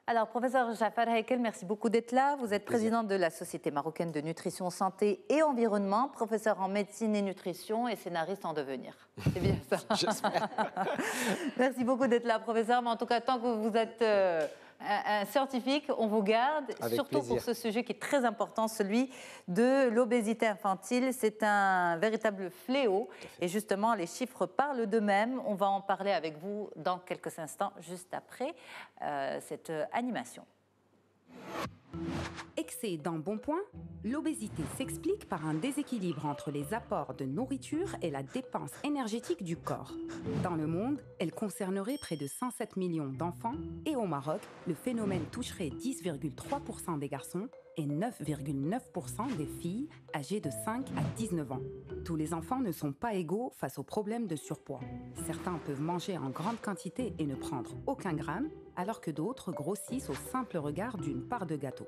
Alors, professeur Jafar Heikel, merci beaucoup d'être là. Vous êtes président de la Société marocaine de nutrition, santé et environnement, professeur en médecine et nutrition et scénariste en devenir. C'est bien ça? J'espère. Merci beaucoup d'être là, professeur. Mais en tout cas, tant que vous êtes un scientifique, on vous garde, avec surtout plaisir. pour ce sujet qui est très important, celui de l'obésité infantile. C'est un véritable fléau. Et justement, les chiffres parlent d'eux-mêmes. On va en parler avec vous dans quelques instants, juste après cette animation. Excès d'embonpoint, l'obésité s'explique par un déséquilibre entre les apports de nourriture et la dépense énergétique du corps. Dans le monde, elle concernerait près de 107 millions d'enfants et au Maroc, le phénomène toucherait 10,3% des garçons et 9,9% des filles âgées de 5 à 19 ans. Tous les enfants ne sont pas égaux face aux problèmes de surpoids. Certains peuvent manger en grande quantité et ne prendre aucun gramme, alors que d'autres grossissent au simple regard d'une part de gâteau.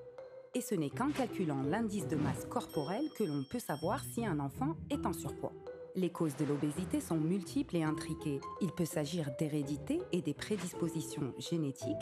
Et ce n'est qu'en calculant l'indice de masse corporelle que l'on peut savoir si un enfant est en surpoids. Les causes de l'obésité sont multiples et intriquées. Il peut s'agir d'hérédité et des prédispositions génétiques.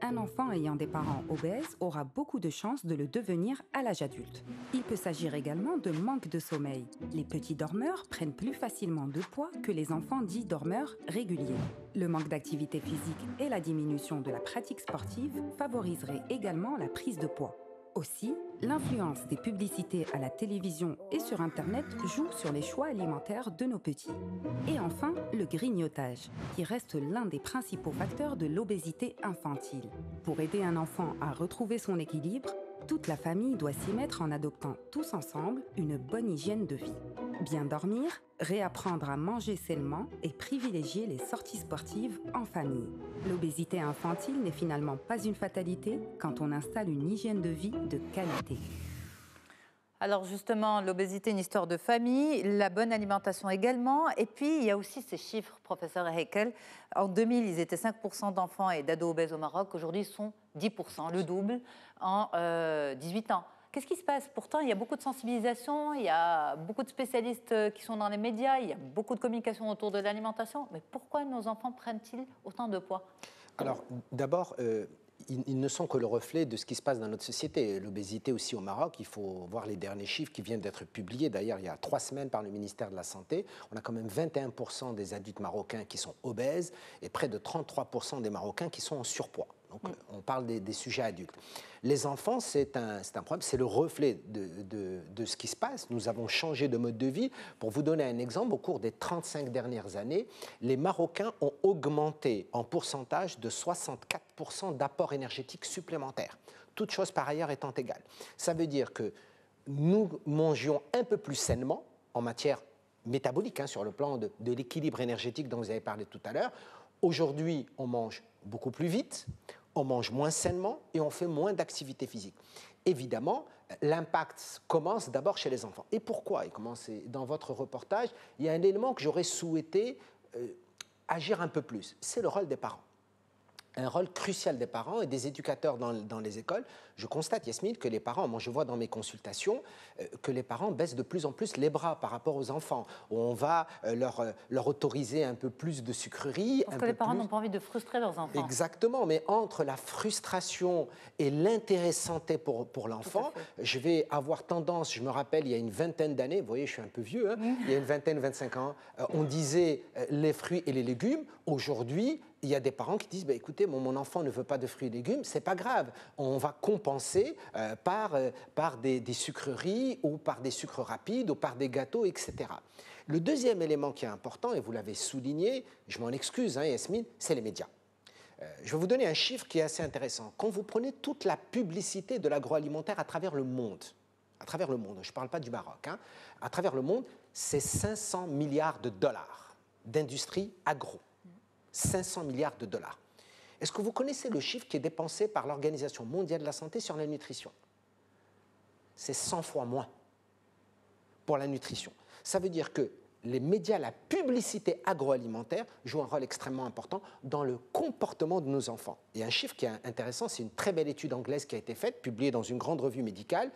Un enfant ayant des parents obèses aura beaucoup de chances de le devenir à l'âge adulte. Il peut s'agir également de manque de sommeil. Les petits dormeurs prennent plus facilement de poids que les enfants dits dormeurs réguliers. Le manque d'activité physique et la diminution de la pratique sportive favoriseraient également la prise de poids. Aussi, l'influence des publicités à la télévision et sur Internet joue sur les choix alimentaires de nos petits. Et enfin, le grignotage, qui reste l'un des principaux facteurs de l'obésité infantile. Pour aider un enfant à retrouver son équilibre, toute la famille doit s'y mettre en adoptant tous ensemble une bonne hygiène de vie. Bien dormir, réapprendre à manger sainement et privilégier les sorties sportives en famille. L'obésité infantile n'est finalement pas une fatalité quand on installe une hygiène de vie de qualité. Alors justement, l'obésité, une histoire de famille, la bonne alimentation également. Et puis, il y a aussi ces chiffres, professeur Heikel. En 2000, ils étaient 5% d'enfants et d'ados obèses au Maroc. Aujourd'hui, ils sont 10%, le double, en 18 ans. Qu'est-ce qui se passe? Pourtant, il y a beaucoup de sensibilisation, il y a beaucoup de spécialistes qui sont dans les médias, il y a beaucoup de communication autour de l'alimentation. Mais pourquoi nos enfants prennent-ils autant de poids? Alors, d'abord, ils ne sont que le reflet de ce qui se passe dans notre société. L'obésité aussi au Maroc, il faut voir les derniers chiffres qui viennent d'être publiés. D'ailleurs, il y a 3 semaines par le ministère de la Santé, on a quand même 21% des adultes marocains qui sont obèses et près de 33% des Marocains qui sont en surpoids. Donc, on parle des sujets adultes. Les enfants, c'est un problème, c'est le reflet de ce qui se passe. Nous avons changé de mode de vie. Pour vous donner un exemple, au cours des 35 dernières années, les Marocains ont augmenté en pourcentage de 64% d'apport énergétique supplémentaire. Toute chose par ailleurs étant égale. Ça veut dire que nous mangions un peu plus sainement en matière métabolique, sur le plan de l'équilibre énergétique dont vous avez parlé tout à l'heure. Aujourd'hui, on mange beaucoup plus vite, on mange moins sainement et on fait moins d'activité physique. Évidemment, l'impact commence d'abord chez les enfants. Et pourquoi? Dans votre reportage, il y a un élément que j'aurais souhaité agir un peu plus. C'est le rôle des parents. Un rôle crucial des parents et des éducateurs dans les écoles. Je constate, Yasmine, que les parents, moi je vois dans mes consultations, que les parents baissent de plus en plus les bras par rapport aux enfants. On va leur autoriser un peu plus de sucreries. Parce que les parents n'ont pas envie de frustrer leurs enfants. Exactement, mais entre la frustration et l'intérêt santé pour l'enfant, je vais avoir tendance, je me rappelle, il y a une vingtaine d'années, vous voyez, je suis un peu vieux, il y a une vingtaine, 25 ans, on disait les fruits et les légumes. Aujourd'hui, il y a des parents qui disent écoutez, mon enfant ne veut pas de fruits et légumes, c'est pas grave, on va compenser par des sucreries ou par des sucres rapides ou par des gâteaux, etc. Le deuxième élément qui est important, et vous l'avez souligné, je m'en excuse, Yasmine, c'est les médias. Je vais vous donner un chiffre qui est assez intéressant. Quand vous prenez toute la publicité de l'agroalimentaire à travers le monde, je ne parle pas du Maroc, à travers le monde, c'est 500 milliards de dollars d'industrie agro. 500 milliards de dollars. Est-ce que vous connaissez le chiffre qui est dépensé par l'Organisation mondiale de la santé sur la nutrition? C'est 100 fois moins pour la nutrition. Ça veut dire que les médias, la publicité agroalimentaire joue un rôle extrêmement important dans le comportement de nos enfants. Et un chiffre qui est intéressant, c'est une très belle étude anglaise qui a été faite, publiée dans une grande revue médicale.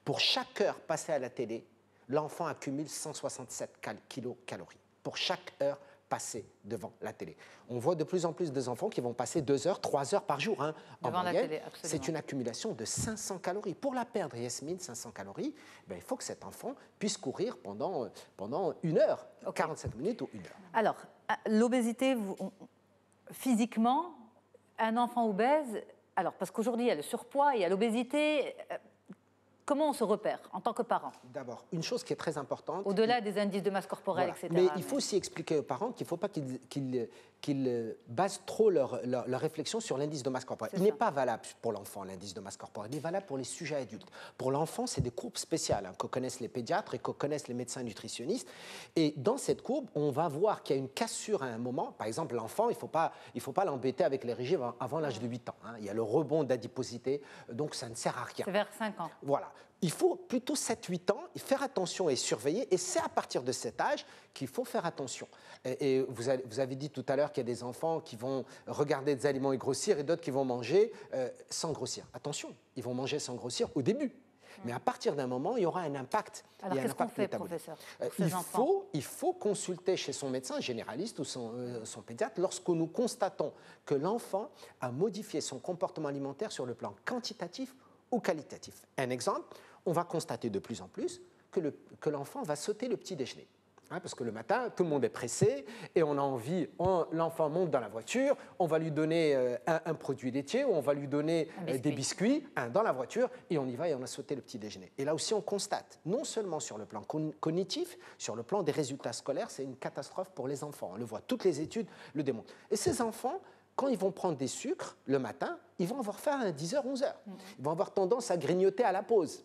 Pour chaque heure passée à la télé, l'enfant accumule 167 kilocalories. Pour chaque heure passée devant la télé. On voit de plus en plus des enfants qui vont passer 2 heures, 3 heures par jour en moyenne. C'est une accumulation de 500 calories. Pour la perdre, Yasmine, 500 calories, il faut que cet enfant puisse courir pendant 1 heure, 45 minutes ou 1 heure. Alors, l'obésité, physiquement, un enfant obèse, alors parce qu'aujourd'hui il y a le surpoids, il y a l'obésité, comment on se repère en tant que parent? D'abord, une chose qui est très importante... Au-delà des indices de masse corporelle, etc. Mais il faut aussi expliquer aux parents qu'il ne faut pas qu'ils basent trop leur réflexion sur l'indice de masse corporelle. Il n'est pas valable pour l'enfant, l'indice de masse corporelle. Il est valable pour les sujets adultes. Pour l'enfant, c'est des courbes spéciales que connaissent les pédiatres et que connaissent les médecins nutritionnistes. Et dans cette courbe, on va voir qu'il y a une cassure à un moment. Par exemple, l'enfant, il ne faut pas l'embêter avec les régimes avant l'âge de 8 ans. Il y a le rebond d'adiposité, donc ça ne sert à rien. C'est vers 5 ans. Voilà. Il faut plutôt 7-8 ans faire attention et surveiller. Et c'est à partir de cet âge qu'il faut faire attention. Et vous avez dit tout à l'heure qu'il y a des enfants qui vont regarder des aliments et grossir et d'autres qui vont manger sans grossir. Attention, ils vont manger sans grossir au début. Mais à partir d'un moment, il y aura un impact. Alors qu'est-ce qu'on fait, professeur, pour ces il faut consulter chez son médecin généraliste ou son pédiatre lorsque nous constatons que l'enfant a modifié son comportement alimentaire sur le plan quantitatif ou qualitatif. Un exemple, on va constater de plus en plus que l'enfant va sauter le petit déjeuner. Parce que le matin, tout le monde est pressé et on a envie, l'enfant monte dans la voiture, on va lui donner un produit laitier ou on va lui donner des biscuits dans la voiture et on y va et on a sauté le petit déjeuner. Et là aussi, on constate, non seulement sur le plan cognitif, sur le plan des résultats scolaires, c'est une catastrophe pour les enfants. On le voit, toutes les études le démontrent. Et ces enfants, quand ils vont prendre des sucres le matin, ils vont avoir faim à 10h, 11h. Ils vont avoir tendance à grignoter à la pause.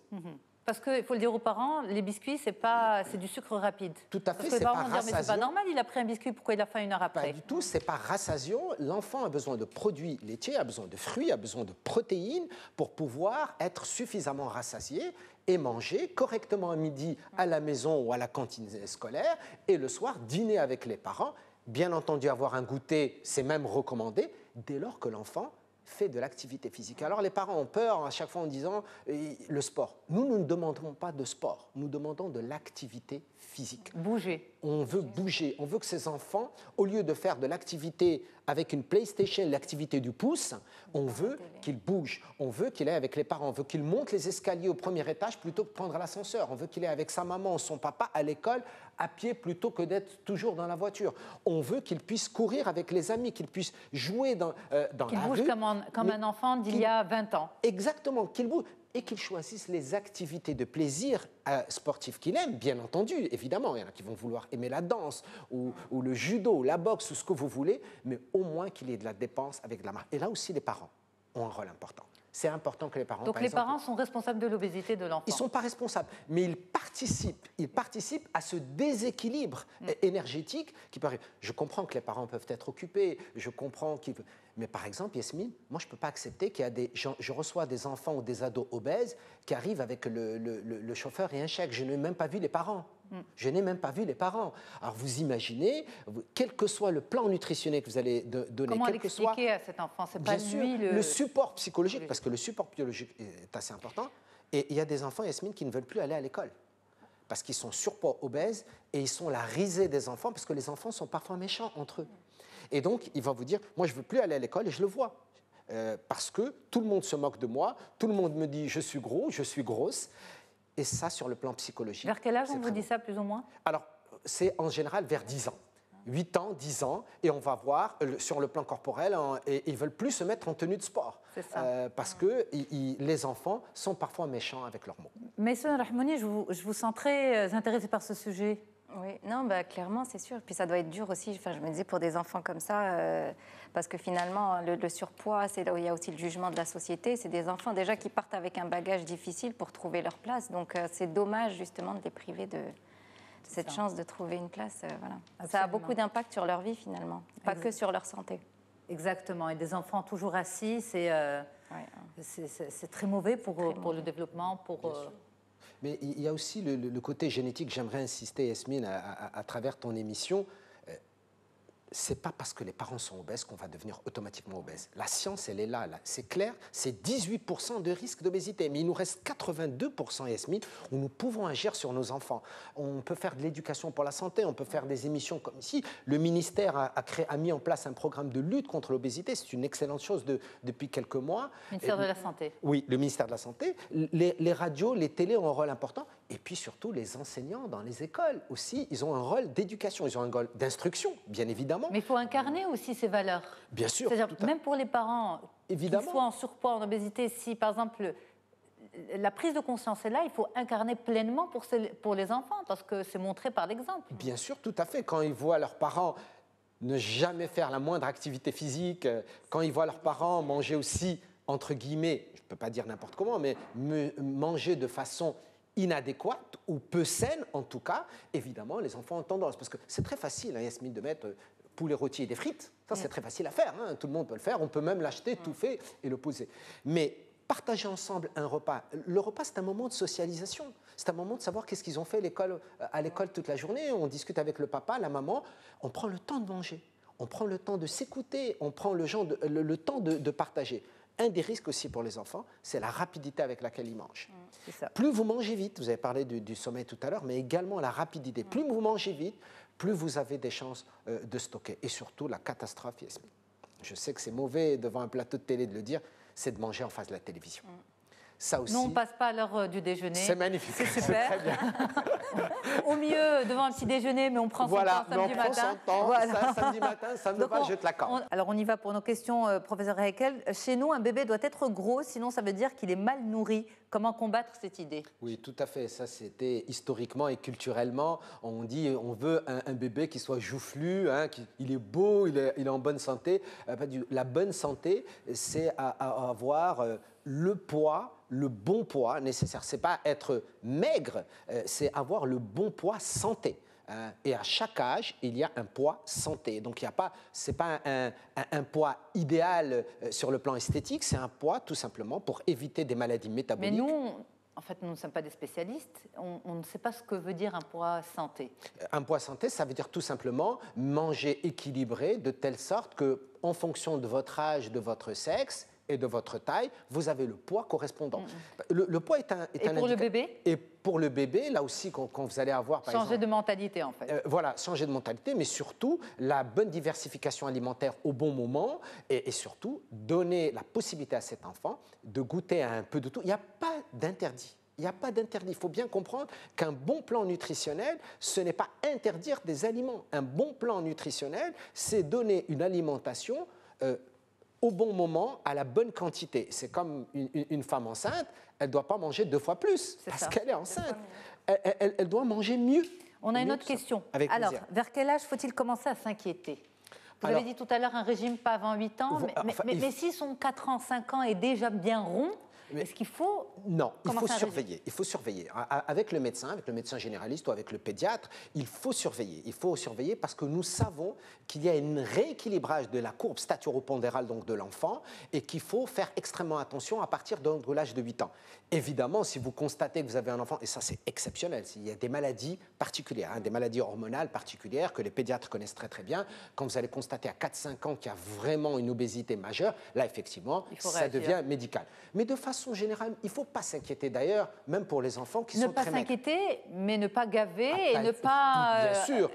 Parce qu'il faut le dire aux parents, les biscuits, c'est du sucre rapide. Tout à fait, c'est pas rassasiant. Mais c'est pas normal, il a pris un biscuit, pourquoi il a faim 1 heure après? Pas du tout, c'est pas rassasiant. L'enfant a besoin de produits laitiers, a besoin de fruits, a besoin de protéines pour pouvoir être suffisamment rassasié et manger correctement à midi à la maison ou à la cantine scolaire et le soir dîner avec les parents. Bien entendu, avoir un goûter, c'est même recommandé dès lors que l'enfant fait de l'activité physique. Alors les parents ont peur à chaque fois en disant le sport. Nous ne demandons pas de sport, nous demandons de l'activité physique. Bouger. On veut bouger, on veut que ces enfants, au lieu de faire de l'activité avec une PlayStation, l'activité du pouce, on veut qu'ils bougent, on veut qu'il aille avec les parents, on veut qu'il monte les escaliers au premier étage plutôt que de prendre l'ascenseur, on veut qu'il aille avec sa maman ou son papa à l'école à pied plutôt que d'être toujours dans la voiture. On veut qu'il puisse courir avec les amis, qu'il puisse jouer dans la rue. Qu'il bouge comme un enfant d'il y a 20 ans. Exactement, qu'il bouge et qu'il choisisse les activités de plaisir sportifs qu'il aime, bien entendu, évidemment. Il y en a qui vont vouloir aimer la danse ou le judo, la boxe ou ce que vous voulez, mais au moins qu'il y ait de la dépense avec de la marque. Et là aussi, les parents ont un rôle important. C'est important que les parents... Donc les parents sont responsables de l'obésité de l'enfant. Ils ne sont pas responsables, mais ils participent à ce déséquilibre énergétique qui peut arriver. Je comprends que les parents peuvent être occupés, je comprends qu'ils... Mais par exemple, Yasmine, moi je ne peux pas accepter qu'il y a des... Je reçois des enfants ou des ados obèses qui arrivent avec le chauffeur et un chèque. Je n'ai même pas vu les parents. Je n'ai même pas vu les parents. Alors vous imaginez, quel que soit le plan nutritionnel que vous allez donner, comment l'expliquer à cet enfant? C'est pas lui le support psychologique, parce que le support biologique est assez important. Et il y a des enfants, Yasmine, qui ne veulent plus aller à l'école parce qu'ils sont surpoids, obèses, et ils sont la risée des enfants, parce que les enfants sont parfois méchants entre eux. Et donc, il va vous dire, moi, je ne veux plus aller à l'école, et je le vois. Parce que tout le monde se moque de moi, tout le monde me dit, je suis gros, je suis grosse. Et ça, sur le plan psychologique. Vers quel âge on vous dit ça, plus ou moins? Alors, c'est en général vers 10 ans. 8 ans, 10 ans, et on va voir sur le plan corporel, et ils ne veulent plus se mettre en tenue de sport. C'est ça. Parce que les enfants sont parfois méchants avec leurs mots. Mais Sonia Rahmouni, je vous sens très intéressée par ce sujet. Oui, non, bah, clairement, c'est sûr. Puis ça doit être dur aussi, enfin, je me disais, pour des enfants comme ça, parce que finalement, le surpoids, c'est là où il y a aussi le jugement de la société. C'est des enfants déjà qui partent avec un bagage difficile pour trouver leur place. Donc c'est dommage justement de les priver de cette chance de trouver une place. Voilà. Ça a beaucoup d'impact sur leur vie finalement, pas que sur leur santé. Exactement. Et des enfants toujours assis, c'est très mauvais pour le développement, Mais il y a aussi le côté génétique. J'aimerais insister, Yasmine, à travers ton émission. C'est pas parce que les parents sont obèses qu'on va devenir automatiquement obèse. La science, elle est là. C'est clair, c'est 18% de risque d'obésité. Mais il nous reste 82%, Yasmine, où nous pouvons agir sur nos enfants. On peut faire de l'éducation pour la santé, on peut faire des émissions comme ici. Le ministère a mis en place un programme de lutte contre l'obésité. C'est une excellente chose depuis quelques mois. Le ministère de la Santé. Oui, le ministère de la Santé. Les radios, les télés ont un rôle important. Et puis surtout, les enseignants dans les écoles aussi, ils ont un rôle d'éducation, ils ont un rôle d'instruction, bien évidemment. Mais il faut incarner aussi ces valeurs. Bien sûr. C'est-à-dire, même pour les parents, qu'ils soient en surpoids, en obésité, si par exemple la prise de conscience est là, il faut incarner pleinement pour les enfants, parce que c'est montré par l'exemple. Bien sûr, tout à fait. Quand ils voient leurs parents ne jamais faire la moindre activité physique, quand ils voient leurs parents manger aussi, entre guillemets, je ne peux pas dire n'importe comment, mais manger de façon inadéquate ou peu saine en tout cas, évidemment, les enfants ont tendance. Parce que c'est très facile, hein, Yasmine, de mettre poulet rôti et des frites. Ça, c'est très facile à faire. Hein, tout le monde peut le faire. On peut même l'acheter tout fait et le poser. Mais partager ensemble un repas. Le repas, c'est un moment de socialisation. C'est un moment de savoir qu'est-ce qu'ils ont fait à l'école toute la journée. On discute avec le papa, la maman. On prend le temps de manger. On prend le temps de s'écouter. On prend le temps de partager. un des risques aussi pour les enfants, c'est la rapidité avec laquelle ils mangent. C'est ça. Plus vous mangez vite, vous avez parlé du sommeil tout à l'heure, mais également la rapidité. Plus vous mangez vite, plus vous avez des chances de stocker. Et surtout, la catastrophe, Yasmine. Je sais que c'est mauvais devant un plateau de télé de le dire, c'est de manger en face de la télévision. Ça aussi, nous, on ne passe pas à l'heure du déjeuner. c'est magnifique. C'est super. Très bien. Au mieux, devant un petit déjeuner, mais on prend son temps samedi matin. Ça, samedi matin, ça me va, je te l'accorde. Alors, on y va pour nos questions, professeur Heikel. Chez nous, un bébé doit être gros, sinon ça veut dire qu'il est mal nourri. Comment combattre cette idée? Oui, tout à fait. Ça, c'était historiquement et culturellement. On dit on veut un bébé qui soit joufflu, hein, il est beau, il est en bonne santé. La bonne santé, c'est à avoir le poids, le bon poids nécessaire. Ce n'est pas être maigre, c'est avoir le bon poids santé. Et à chaque âge, il y a un poids santé. Donc, ce n'est pas un poids idéal sur le plan esthétique, c'est un poids tout simplement pour éviter des maladies métaboliques. Mais nous, en fait, nous ne sommes pas des spécialistes. On ne sait pas ce que veut dire un poids santé. Un poids santé, ça veut dire tout simplement manger équilibré de telle sorte qu'en fonction de votre âge, de votre sexe, et de votre taille, vous avez le poids correspondant. Le poids est un Et pour le bébé? Et pour le bébé, là aussi, quand vous allez avoir, par Changer exemple... de mentalité, en fait. Voilà, changer de mentalité, mais surtout, la bonne diversification alimentaire au bon moment et surtout, donner la possibilité à cet enfant de goûter à un peu de tout. Il n'y a pas d'interdit. Il n'y a pas d'interdit. Il faut bien comprendre qu'un bon plan nutritionnel, ce n'est pas interdire des aliments. Un bon plan nutritionnel, c'est donner une alimentation au bon moment, à la bonne quantité. C'est comme une femme enceinte, elle ne doit pas manger 2 fois plus parce qu'elle est enceinte. Elle doit manger mieux. On a une autre question. Alors, vers quel âge faut-il commencer à s'inquiéter? Vous avez dit tout à l'heure un régime pas avant 8 ans, mais si son 4 ans, 5 ans est déjà bien rond, est-ce qu'il faut... Non, il faut surveiller. Il faut surveiller. Avec le médecin généraliste ou avec le pédiatre, il faut surveiller. Il faut surveiller parce que nous savons qu'il y a un rééquilibrage de la courbe staturo-pondérale donc de l'enfant et qu'il faut faire extrêmement attention à partir de l'âge de 8 ans. Évidemment, si vous constatez que vous avez un enfant, et ça c'est exceptionnel, il y a des maladies particulières, des maladies hormonales particulières que les pédiatres connaissent très très bien, quand vous allez constater à 4-5 ans qu'il y a vraiment une obésité majeure, là effectivement, ça devient médical. Mais de façon générale, il ne faut pas s'inquiéter d'ailleurs, même pour les enfants qui sont très maigres. Ne pas s'inquiéter, mais ne pas gaver et ne pas, bien sûr,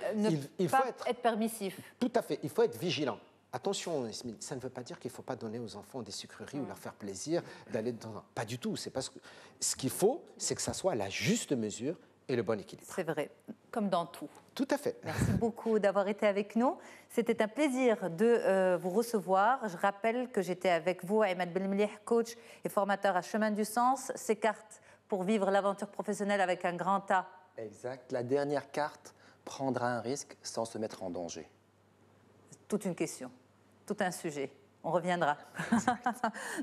il faut être permissif. Tout à fait, il faut être vigilant. Attention, ça ne veut pas dire qu'il ne faut pas donner aux enfants des sucreries ou leur faire plaisir d'aller dans... Pas du tout, c'est parce que ce qu'il faut, c'est que ça soit la juste mesure et le bon équilibre. C'est vrai, comme dans tout. Tout à fait. Merci beaucoup d'avoir été avec nous. C'était un plaisir de vous recevoir. Je rappelle que j'étais avec vous, Ahmed Belmlih, coach et formateur à Chemin du Sens. Ces cartes pour vivre l'aventure professionnelle avec un grand A. Exact. La dernière carte, prendra un risque sans se mettre en danger. Toute une question, tout un sujet. On reviendra.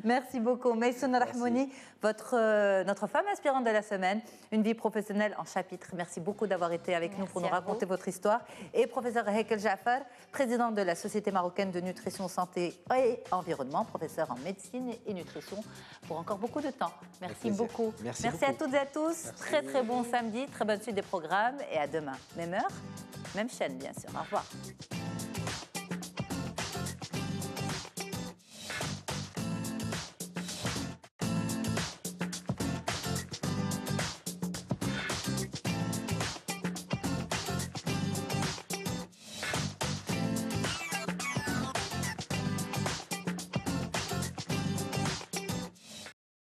Merci beaucoup. Maysoun Rahmouni, notre femme inspirante de la semaine, une vie professionnelle en chapitre. Merci beaucoup d'avoir été avec nous pour nous raconter votre histoire. Et professeur Heikel Jaafar, président de la Société marocaine de nutrition, santé et environnement, professeur en médecine et nutrition, pour encore beaucoup de temps. Merci beaucoup. Merci à toutes et à tous. Merci. Très très bon samedi, très bonne suite des programmes et à demain. Même heure, même chaîne bien sûr. Au revoir.